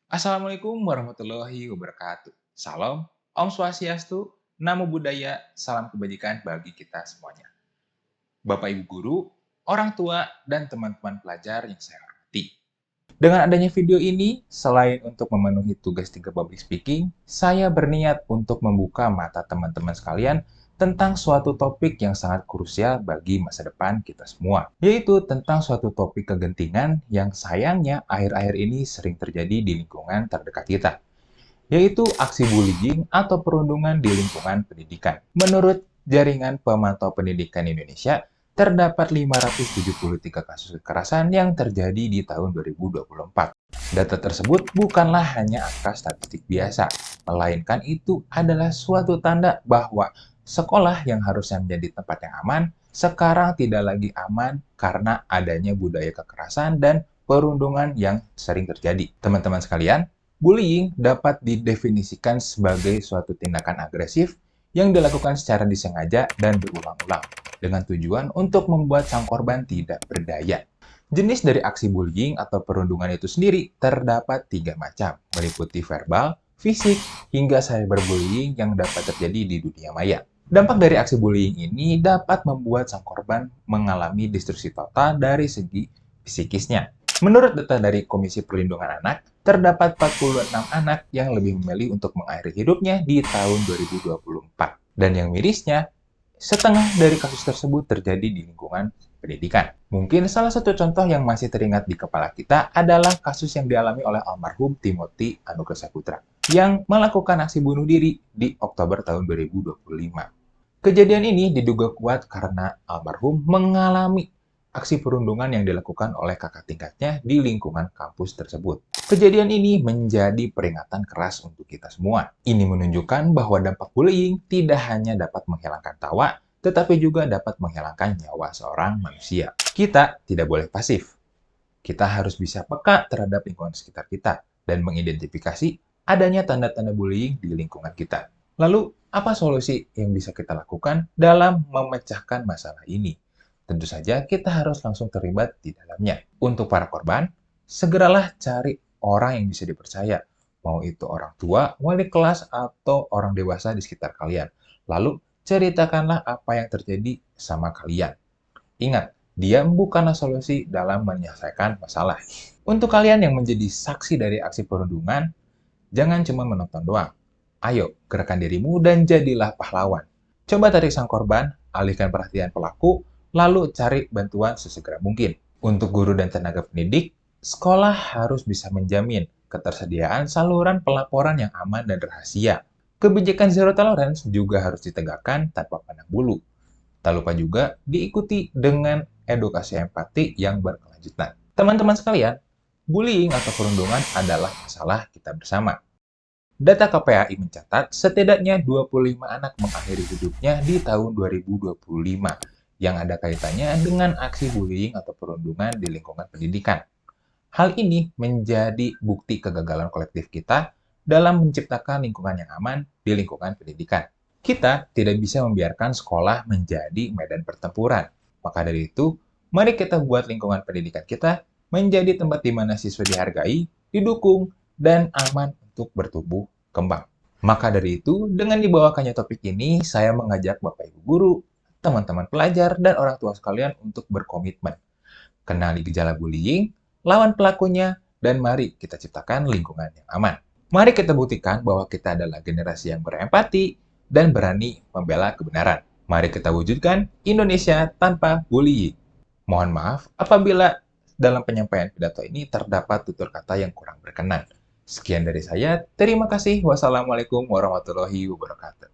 Assalamualaikum warahmatullahi wabarakatuh. Salam, Om Swastiastu, Namo Buddhaya, salam kebajikan bagi kita semuanya. Bapak Ibu guru, orang tua, dan teman-teman pelajar yang saya hormati. Dengan adanya video ini, selain untuk memenuhi tugas 3 public speaking, saya berniat untuk membuka mata teman-teman sekalian tentang suatu topik yang sangat krusial bagi masa depan kita semua, yaitu tentang suatu topik kegentingan yang sayangnya akhir-akhir ini sering terjadi di lingkungan terdekat kita, yaitu aksi bullying atau perundungan di lingkungan pendidikan. Menurut Jaringan Pemantau Pendidikan Indonesia, terdapat 573 kasus kekerasan yang terjadi di tahun 2024. Data tersebut bukanlah hanya angka statistik biasa, melainkan itu adalah suatu tanda bahwa sekolah yang harusnya menjadi tempat yang aman, sekarang tidak lagi aman karena adanya budaya kekerasan dan perundungan yang sering terjadi. Teman-teman sekalian, bullying dapat didefinisikan sebagai suatu tindakan agresif yang dilakukan secara disengaja dan berulang-ulang dengan tujuan untuk membuat sang korban tidak berdaya. Jenis dari aksi bullying atau perundungan itu sendiri terdapat 3 macam, meliputi verbal, fisik, hingga cyberbullying yang dapat terjadi di dunia maya. Dampak dari aksi bullying ini dapat membuat sang korban mengalami destruksi total dari segi psikisnya. Menurut data dari Komisi Perlindungan Anak, terdapat 46 anak yang lebih memilih untuk mengakhiri hidupnya di tahun 2024. Dan yang mirisnya, setengah dari kasus tersebut terjadi di lingkungan pendidikan. Mungkin salah satu contoh yang masih teringat di kepala kita adalah kasus yang dialami oleh almarhum Timothy Anugrah Saputra yang melakukan aksi bunuh diri di Oktober tahun 2025. Kejadian ini diduga kuat karena almarhum mengalami aksi perundungan yang dilakukan oleh kakak tingkatnya di lingkungan kampus tersebut. Kejadian ini menjadi peringatan keras untuk kita semua. Ini menunjukkan bahwa dampak bullying tidak hanya dapat menghilangkan tawa, tetapi juga dapat menghilangkan nyawa seorang manusia. Kita tidak boleh pasif. Kita harus bisa peka terhadap lingkungan sekitar kita dan mengidentifikasi adanya tanda-tanda bullying di lingkungan kita. Lalu, apa solusi yang bisa kita lakukan dalam memecahkan masalah ini? Tentu saja kita harus langsung terlibat di dalamnya. Untuk para korban, segeralah cari orang yang bisa dipercaya, mau itu orang tua, wali kelas, atau orang dewasa di sekitar kalian. Lalu, ceritakanlah apa yang terjadi sama kalian. Ingat, diam bukanlah solusi dalam menyelesaikan masalah. Untuk kalian yang menjadi saksi dari aksi perundungan, jangan cuma menonton doang. Ayo, gerakan dirimu dan jadilah pahlawan. Coba tarik sang korban, alihkan perhatian pelaku, lalu cari bantuan sesegera mungkin. Untuk guru dan tenaga pendidik, sekolah harus bisa menjamin ketersediaan saluran pelaporan yang aman dan rahasia. Kebijakan zero tolerance juga harus ditegakkan tanpa pandang bulu. Tak lupa juga diikuti dengan edukasi empati yang berkelanjutan. Teman-teman sekalian, bullying atau perundungan adalah masalah kita bersama. Data KPAI mencatat setidaknya 25 anak mengakhiri hidupnya di tahun 2025 yang ada kaitannya dengan aksi bullying atau perundungan di lingkungan pendidikan. Hal ini menjadi bukti kegagalan kolektif kita dalam menciptakan lingkungan yang aman di lingkungan pendidikan. Kita tidak bisa membiarkan sekolah menjadi medan pertempuran. Maka dari itu, mari kita buat lingkungan pendidikan kita menjadi tempat di mana siswa dihargai, didukung, dan aman untuk bertumbuh kembang. Maka dari itu, dengan dibawakannya topik ini, saya mengajak Bapak Ibu guru, teman-teman pelajar, dan orang tua sekalian untuk berkomitmen. Kenali gejala bullying, lawan pelakunya, dan mari kita ciptakan lingkungan yang aman. Mari kita buktikan bahwa kita adalah generasi yang berempati dan berani membela kebenaran. Mari kita wujudkan Indonesia tanpa bullying. Mohon maaf apabila dalam penyampaian pidato ini terdapat tutur kata yang kurang berkenan. Sekian dari saya. Terima kasih. Wassalamualaikum warahmatullahi wabarakatuh.